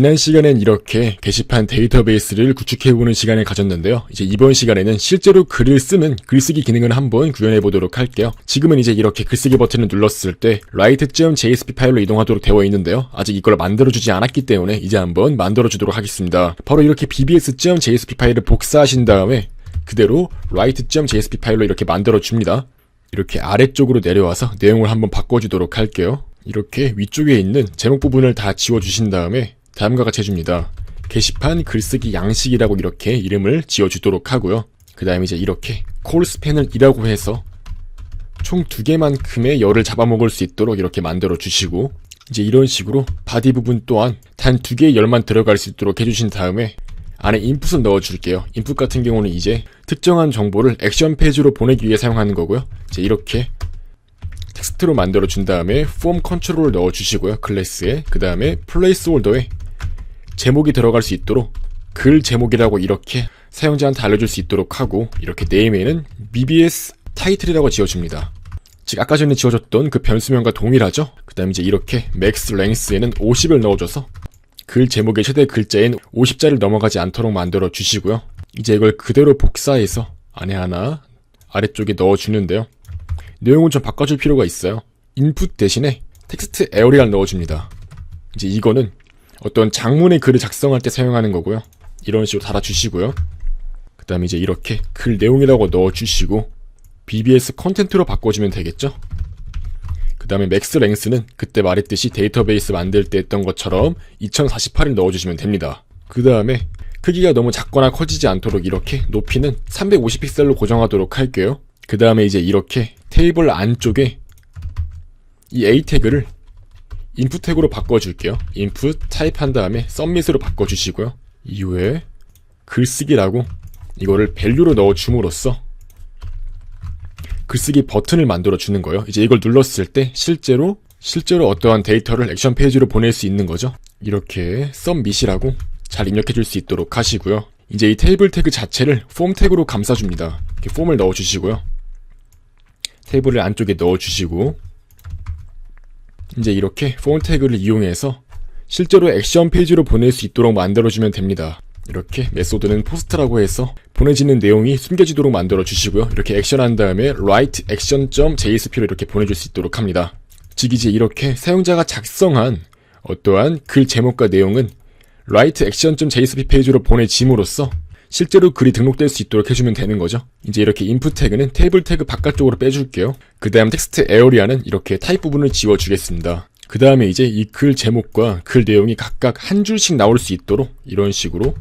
지난 시간엔 이렇게 게시판 데이터베이스를 구축해보는 시간을 가졌는데요. 이제 이번 시간에는 실제로 글을 쓰는 글쓰기 기능을 한번 구현해보도록 할게요. 지금은 이제 이렇게 글쓰기 버튼을 눌렀을 때 write.jsp 파일로 이동하도록 되어 있는데요. 아직 이걸 만들어주지 않았기 때문에 이제 한번 만들어주도록 하겠습니다. 바로 이렇게 bbs.jsp 파일을 복사하신 다음에 그대로 write.jsp 파일로 이렇게 만들어줍니다. 이렇게 아래쪽으로 내려와서 내용을 한번 바꿔주도록 할게요. 이렇게 위쪽에 있는 제목 부분을 다 지워주신 다음에 다음과 같이 해줍니다. 게시판 글쓰기 양식이라고 이렇게 이름을 지어주도록 하고요. 그 다음에 이제 이렇게 콜스팬을 2라고 해서 총 2개만큼의 열을 잡아먹을 수 있도록 이렇게 만들어 주시고, 이제 이런 식으로 바디 부분 또한 단 2개의 열만 들어갈 수 있도록 해주신 다음에 안에 인풋을 넣어줄게요. 인풋 같은 경우는 이제 특정한 정보를 액션 페이지로 보내기 위해 사용하는 거고요. 이제 이렇게 텍스트로 만들어 준 다음에 폼 컨트롤을 넣어주시고요. 클래스에 그 다음에 플레이스홀더에 제목이 들어갈 수 있도록 글 제목이라고 이렇게 사용자한테 알려줄 수 있도록 하고, 이렇게 네임에는 BBS 타이틀이라고 지어줍니다. 즉 아까 전에 지어줬던 그 변수명과 동일하죠. 그 다음에 이제 이렇게 맥스 랭스에는 50을 넣어줘서 글 제목의 최대 글자인 50자를 넘어가지 않도록 만들어 주시고요. 이제 이걸 그대로 복사해서 안에 하나 아래쪽에 넣어주는데요. 내용은 좀 바꿔줄 필요가 있어요. 인풋 대신에 텍스트 에어리얼 넣어줍니다. 이제 이거는 어떤 장문의 글을 작성할 때 사용하는 거고요. 이런 식으로 달아주시고요. 그 다음에 이제 이렇게 글 내용이라고 넣어주시고 BBS 컨텐트로 바꿔주면 되겠죠. 그 다음에 맥스 랭스는 그때 말했듯이 데이터베이스 만들 때 했던 것처럼 2048을 넣어주시면 됩니다. 그 다음에 크기가 너무 작거나 커지지 않도록 이렇게 높이는 350픽셀로 고정하도록 할게요. 그 다음에 이제 이렇게 테이블 안쪽에 이 A 태그를 인풋 태그로 바꿔줄게요. 인풋 타입한 다음에 submit으로 바꿔주시고요. 이후에 글쓰기라고 이거를 밸류로 넣어줌으로써 글쓰기 버튼을 만들어주는 거예요. 이제 이걸 눌렀을 때 실제로 어떠한 데이터를 액션 페이지로 보낼 수 있는 거죠. 이렇게 submit이라고 잘 입력해줄 수 있도록 하시고요. 이제 이 테이블 태그 자체를 폼 태그로 감싸줍니다. 이렇게 폼을 넣어주시고요. 테이블을 안쪽에 넣어주시고, 이제 이렇게 폼 태그를 이용해서 실제로 액션 페이지로 보낼 수 있도록 만들어주면 됩니다. 이렇게 메소드는 포스트라고 해서 보내지는 내용이 숨겨지도록 만들어 주시고요. 이렇게 액션한 다음에 write action.jsp로 이렇게 보내줄 수 있도록 합니다. 즉 이제 이렇게 사용자가 작성한 어떠한 글 제목과 내용은 write action.jsp 페이지로 보내짐으로써 실제로 글이 등록될 수 있도록 해주면 되는 거죠. 이제 이렇게 인풋 태그는 테이블 태그 바깥쪽으로 빼줄게요. 그 다음 텍스트 에어리아는 이렇게 타입 부분을 지워주겠습니다. 그 다음에 이제 이 글 제목과 글 내용이 각각 한 줄씩 나올 수 있도록 이런 식으로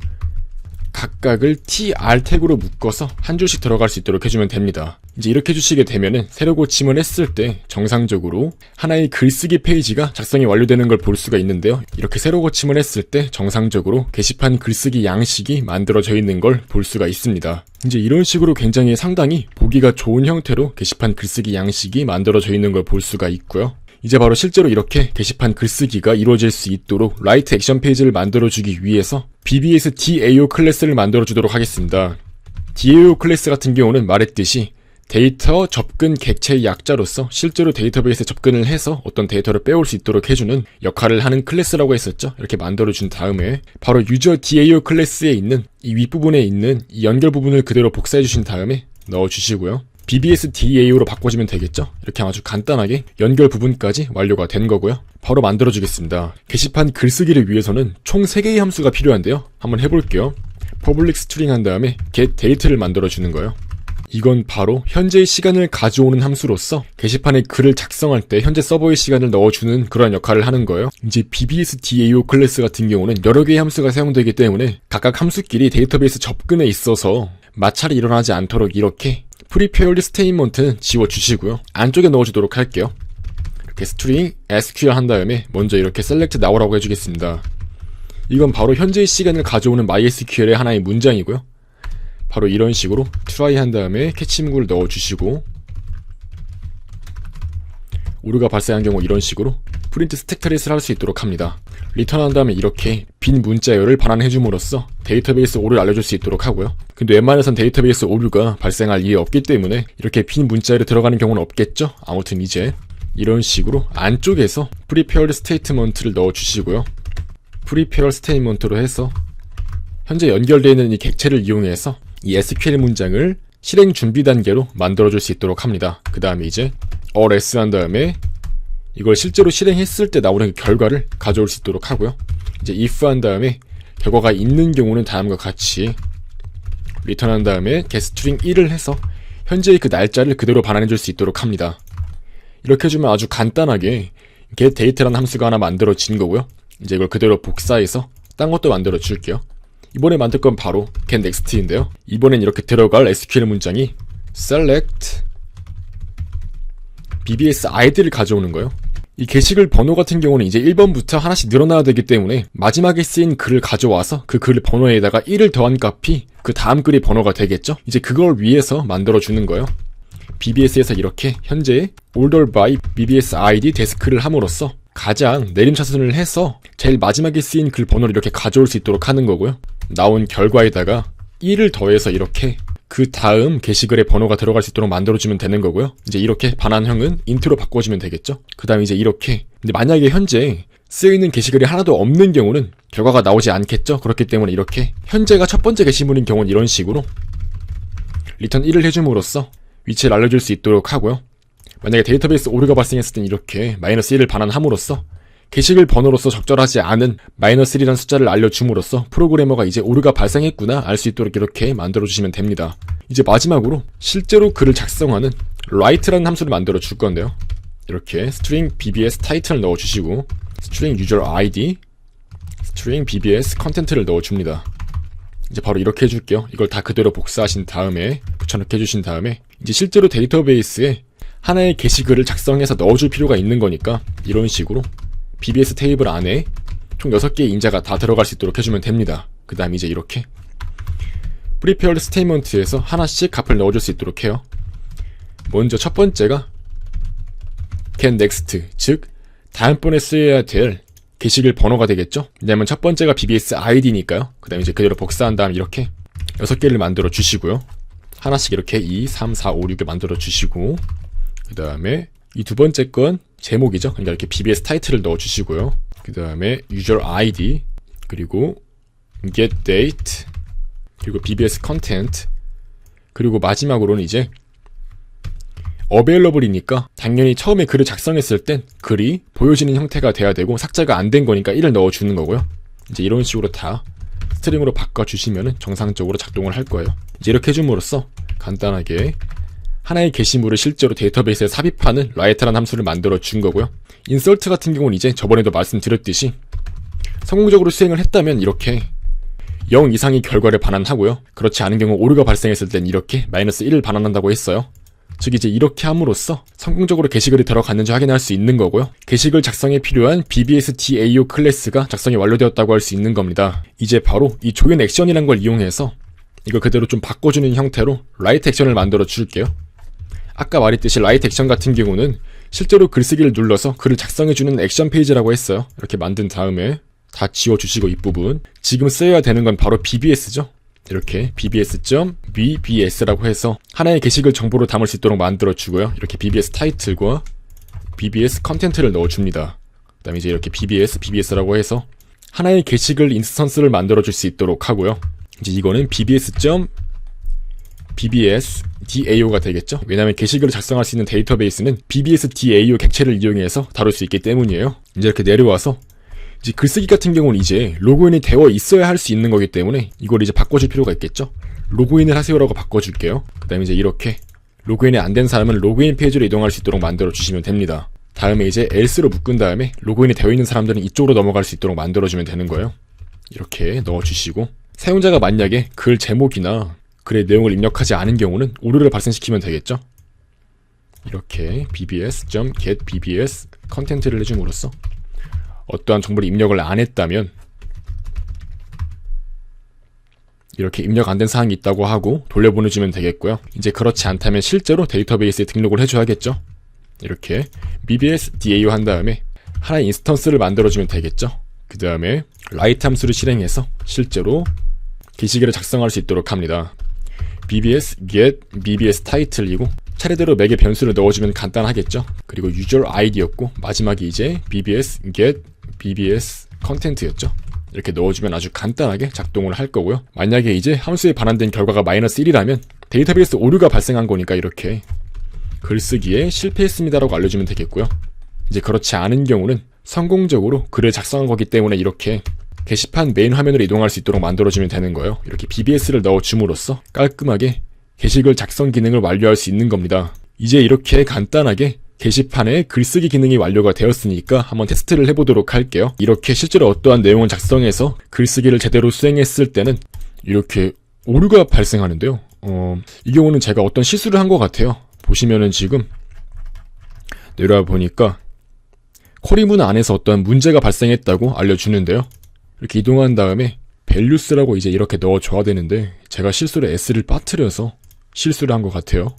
각각을 tr 태그로 묶어서 한 줄씩 들어갈 수 있도록 해주면 됩니다. 이제 이렇게 해주시게 되면은 새로 고침을 했을 때 정상적으로 하나의 글쓰기 페이지가 작성이 완료되는 걸 볼 수가 있는데요. 이렇게 새로 고침을 했을 때 정상적으로 게시판 글쓰기 양식이 만들어져 있는 걸 볼 수가 있습니다. 이제 이런 식으로 굉장히 상당히 보기가 좋은 형태로 게시판 글쓰기 양식이 만들어져 있는 걸 볼 수가 있고요. 이제 바로 실제로 이렇게 게시판 글쓰기가 이루어질 수 있도록 write 액션 페이지를 만들어주기 위해서 BBS DAO 클래스를 만들어주도록 하겠습니다. DAO 클래스 같은 경우는 말했듯이 데이터 접근 객체의 약자로서 실제로 데이터베이스에 접근을 해서 어떤 데이터를 빼올 수 있도록 해주는 역할을 하는 클래스라고 했었죠. 이렇게 만들어준 다음에 바로 유저 DAO 클래스에 있는 이 윗부분에 있는 이 연결 부분을 그대로 복사해주신 다음에 넣어주시고요. BBS DAO로 바꿔주면 되겠죠. 이렇게 아주 간단하게 연결 부분까지 완료가 된 거고요. 바로 만들어주겠습니다. 게시판 글쓰기를 위해서는 총 3개의 함수가 필요한데요. 한번 해볼게요. public string 한 다음에 get date를 만들어주는 거예요. 이건 바로 현재의 시간을 가져오는 함수로서 게시판에 글을 작성할 때 현재 서버의 시간을 넣어주는 그런 역할을 하는 거예요. 이제 BBS DAO 클래스 같은 경우는 여러 개의 함수가 사용되기 때문에 각각 함수끼리 데이터베이스 접근에 있어서 마찰이 일어나지 않도록 이렇게 prepared statement는 지워주시고요. 안쪽에 넣어주도록 할게요. 이렇게 string SQL 한 다음에 먼저 이렇게 select now라고 해주겠습니다. 이건 바로 현재의 시간을 가져오는 MySQL의 하나의 문장이고요. 바로 이런 식으로 try 한 다음에 캐치 문구를 넣어주시고, 오류가 발생한 경우 이런 식으로 프린트 스택 트레이스를 할 수 있도록 합니다. 리턴 한 다음에 이렇게 빈 문자열을 반환해줌으로써 데이터베이스 오류를 알려줄 수 있도록 하고요. 근데 웬만해선 데이터베이스 오류가 발생할 일이 없기 때문에 이렇게 빈 문자열이 들어가는 경우는 없겠죠. 아무튼 이제 이런 식으로 안쪽에서 prepared statement를 넣어주시고요. 프리페어 스테이트먼트로 해서 현재 연결되어 있는 이 객체를 이용해서 이 SQL 문장을 실행 준비 단계로 만들어줄 수 있도록 합니다. 그 다음에 이제 ls 한 다음에 이걸 실제로 실행했을 때 나오는 결과를 가져올 수 있도록 하고요. 이제 if 한 다음에 결과가 있는 경우는 다음과 같이 return 한 다음에 getString 1을 해서 현재의 그 날짜를 그대로 반환해 줄 수 있도록 합니다. 이렇게 해주면 아주 간단하게 getDate라는 함수가 하나 만들어진 거고요. 이제 이걸 그대로 복사해서 딴 것도 만들어 줄게요. 이번에 만들 건 바로 getNext인데요. 이번엔 이렇게 들어갈 SQL 문장이 select BBS id를 가져오는 거예요. 이 게시글 번호 같은 경우는 이제 1번부터 하나씩 늘어나야 되기 때문에 마지막에 쓰인 글을 가져와서 그 글 번호에다가 1을 더한 값이 그 다음 글의 번호가 되겠죠? 이제 그걸 위해서 만들어주는 거예요. BBS에서 이렇게 현재 order by BBS ID 데스크를 함으로써 가장 내림차순을 해서 제일 마지막에 쓰인 글 번호를 이렇게 가져올 수 있도록 하는 거고요. 나온 결과에다가 1을 더해서 이렇게 그 다음 게시글의 번호가 들어갈 수 있도록 만들어주면 되는 거고요. 이제 이렇게 반환형은 인트로 바꿔주면 되겠죠. 그 다음에 이제 이렇게 근데 만약에 현재 쓰여있는 게시글이 하나도 없는 경우는 결과가 나오지 않겠죠. 그렇기 때문에 이렇게 현재가 첫 번째 게시물인 경우는 이런 식으로 return 1을 해줌으로써 위치를 알려줄 수 있도록 하고요. 만약에 데이터베이스 오류가 발생했을 땐 이렇게 -1을 반환함으로써 게시글 번호로서 적절하지 않은 -1이라는 숫자를 알려줌으로써 프로그래머가 이제 오류가 발생했구나 알 수 있도록 이렇게 만들어주시면 됩니다. 이제 마지막으로 실제로 글을 작성하는 write라는 함수를 만들어 줄 건데요. 이렇게 string bbs title을 넣어주시고 string user id, string bbs content를 넣어줍니다. 이제 바로 이렇게 해줄게요. 이걸 다 그대로 복사하신 다음에 붙여넣기 해주신 다음에 이제 실제로 데이터베이스에 하나의 게시글을 작성해서 넣어줄 필요가 있는 거니까 이런 식으로 BBS 테이블 안에 총 6개의 인자가 다 들어갈 수 있도록 해주면 됩니다. 그 다음 이제 이렇게 prepared statement에서 하나씩 값을 넣어줄 수 있도록 해요. 먼저 첫 번째가 getNext, 즉 다음번에 쓰여야 될 게시글 번호가 되겠죠? 왜냐면 첫 번째가 BBS ID니까요. 그 다음에 이제 그대로 복사한 다음 이렇게 6개를 만들어 주시고요. 하나씩 이렇게 2, 3, 4, 5, 6을 만들어 주시고 그 다음에 이 두 번째 건 제목이죠. 그러니까 이렇게 BBS 타이틀을 넣어 주시고요. 그 다음에 user ID 그리고 get date 그리고 BBS content 그리고 마지막으로는 이제 available이니까 당연히 처음에 글을 작성했을 땐 글이 보여지는 형태가 돼야 되고 삭제가 안 된 거니까 1을 넣어 주는 거고요. 이제 이런 식으로 다 스트링으로 바꿔주시면 정상적으로 작동을 할 거예요. 이제 이렇게 해줌으로써 간단하게 하나의 게시물을 실제로 데이터베이스에 삽입하는 write라는 함수를 만들어 준 거고요. insert 같은 경우는 이제 저번에도 말씀드렸듯이 성공적으로 수행을 했다면 이렇게 0 이상의 결과를 반환하고요. 그렇지 않은 경우 오류가 발생했을 땐 이렇게 -1을 반환한다고 했어요. 즉 이제 이렇게 함으로써 성공적으로 게시글이 들어갔는지 확인할 수 있는 거고요. 게시글 작성에 필요한 BBS DAO 클래스가 작성이 완료되었다고 할 수 있는 겁니다. 이제 바로 이 조인 액션이란 걸 이용해서 이거 그대로 좀 바꿔주는 형태로 write 액션을 만들어 줄게요. 아까 말했듯이 write 액션 같은 경우는 실제로 글쓰기를 눌러서 글을 작성해주는 액션 페이지라고 했어요. 이렇게 만든 다음에 다 지워주시고 이 부분 지금 써야 되는 건 바로 BBS죠. 이렇게 bbs.bbs라고 해서 하나의 게시글 정보를 담을 수 있도록 만들어주고요. 이렇게 BBS 타이틀과 BBS 컨텐트를 넣어줍니다. 그 다음에 이제 이렇게 BBS라고 해서 하나의 게시글 인스턴스를 만들어줄 수 있도록 하고요. 이제 이거는 BBS DAO가 되겠죠. 왜냐하면 게시글을 작성할 수 있는 데이터베이스는 BBS DAO 객체를 이용해서 다룰 수 있기 때문이에요. 이제 이렇게 내려와서 이제 글쓰기 같은 경우는 이제 로그인이 되어 있어야 할 수 있는 거기 때문에 이걸 이제 바꿔줄 필요가 있겠죠. 로그인을 하세요라고 바꿔줄게요. 그 다음에 이제 이렇게 로그인이 안 된 사람은 로그인 페이지로 이동할 수 있도록 만들어 주시면 됩니다. 다음에 이제 else로 묶은 다음에 로그인이 되어 있는 사람들은 이쪽으로 넘어갈 수 있도록 만들어주면 되는 거예요. 이렇게 넣어주시고 사용자가 만약에 글 제목이나 글의 내용을 입력하지 않은 경우는 오류를 발생시키면 되겠죠. 이렇게 bbs.getbbs 컨텐트를 해줌으로써 어떠한 정보를 입력을 안 했다면 이렇게 입력 안 된 사항이 있다고 하고 돌려보내주면 되겠고요. 이제 그렇지 않다면 실제로 데이터베이스에 등록을 해줘야겠죠. 이렇게 BBS DAO 한 다음에 하나의 인스턴스를 만들어주면 되겠죠. 그 다음에 write 함수를 실행해서 실제로 게시글을 작성할 수 있도록 합니다. BBS get BBS title이고 차례대로 매개 변수를 넣어주면 간단하겠죠. 그리고 user id였고 마지막이 이제 BBS get BBS content였죠. 이렇게 넣어주면 아주 간단하게 작동을 할 거고요. 만약에 이제 함수에 반환된 결과가 마이너스 1이라면 데이터베이스 오류가 발생한 거니까 이렇게 글쓰기에 실패했습니다라고 알려주면 되겠고요. 이제 그렇지 않은 경우는 성공적으로 글을 작성한 거기 때문에 이렇게 게시판 메인 화면으로 이동할 수 있도록 만들어주면 되는 거예요. 이렇게 BBS를 넣어줌으로써 깔끔하게 게시글 작성 기능을 완료할 수 있는 겁니다. 이제 이렇게 간단하게 게시판에 글쓰기 기능이 완료가 되었으니까 한번 테스트를 해보도록 할게요. 이렇게 실제로 어떠한 내용을 작성해서 글쓰기를 제대로 수행했을 때는 이렇게 오류가 발생하는데요. 이 경우는 제가 어떤 실수를 한 것 같아요. 보시면은 지금 내려와 보니까 쿼리문 안에서 어떤 문제가 발생했다고 알려주는데요. 이렇게 이동한 다음에 values라고 이제 이렇게 넣어줘야 되는데 제가 실수로 s를 빠뜨려서 실수를 한 것 같아요.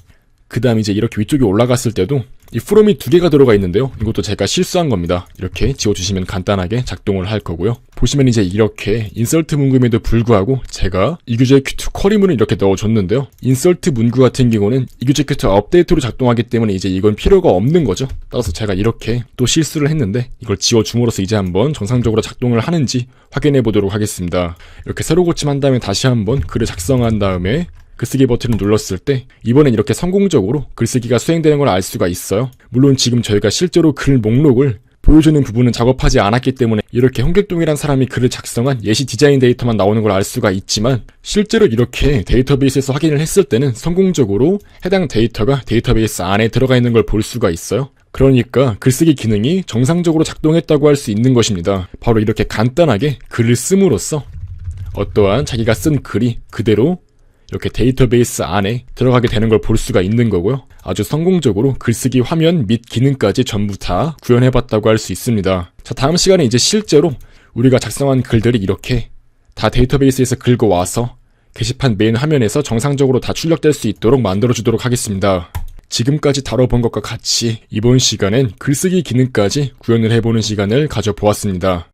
그 다음 이제 이렇게 위쪽에 올라갔을 때도 이 from이 2개가 들어가 있는데요. 이것도 제가 실수한 겁니다. 이렇게 지워주시면 간단하게 작동을 할 거고요. 보시면 이제 이렇게 insert 문구임에도 불구하고 제가 execute 쿼리문을 이렇게 넣어줬는데요. insert 문구 같은 경우는 execute update로 작동하기 때문에 이제 이건 필요가 없는 거죠. 따라서 제가 이렇게 또 실수를 했는데 이걸 지워줌으로써 이제 한번 정상적으로 작동을 하는지 확인해 보도록 하겠습니다. 이렇게 새로 고침한 다음에 다시 한번 글을 작성한 다음에 글쓰기 버튼을 눌렀을 때 이번엔 이렇게 성공적으로 글쓰기가 수행되는 걸 알 수가 있어요. 물론 지금 저희가 실제로 글 목록을 보여주는 부분은 작업하지 않았기 때문에 이렇게 홍길동이란 사람이 글을 작성한 예시 디자인 데이터만 나오는 걸 알 수가 있지만 실제로 이렇게 데이터베이스에서 확인을 했을 때는 성공적으로 해당 데이터가 데이터베이스 안에 들어가 있는 걸 볼 수가 있어요. 그러니까 글쓰기 기능이 정상적으로 작동했다고 할 수 있는 것입니다. 바로 이렇게 간단하게 글을 씀으로써 어떠한 자기가 쓴 글이 그대로 이렇게 데이터베이스 안에 들어가게 되는 걸 볼 수가 있는 거고요. 아주 성공적으로 글쓰기 화면 및 기능까지 전부 다 구현해봤다고 할 수 있습니다. 자, 다음 시간에 이제 실제로 우리가 작성한 글들이 이렇게 다 데이터베이스에서 긁어와서 게시판 메인 화면에서 정상적으로 다 출력될 수 있도록 만들어주도록 하겠습니다. 지금까지 다뤄본 것과 같이 이번 시간엔 글쓰기 기능까지 구현을 해보는 시간을 가져보았습니다.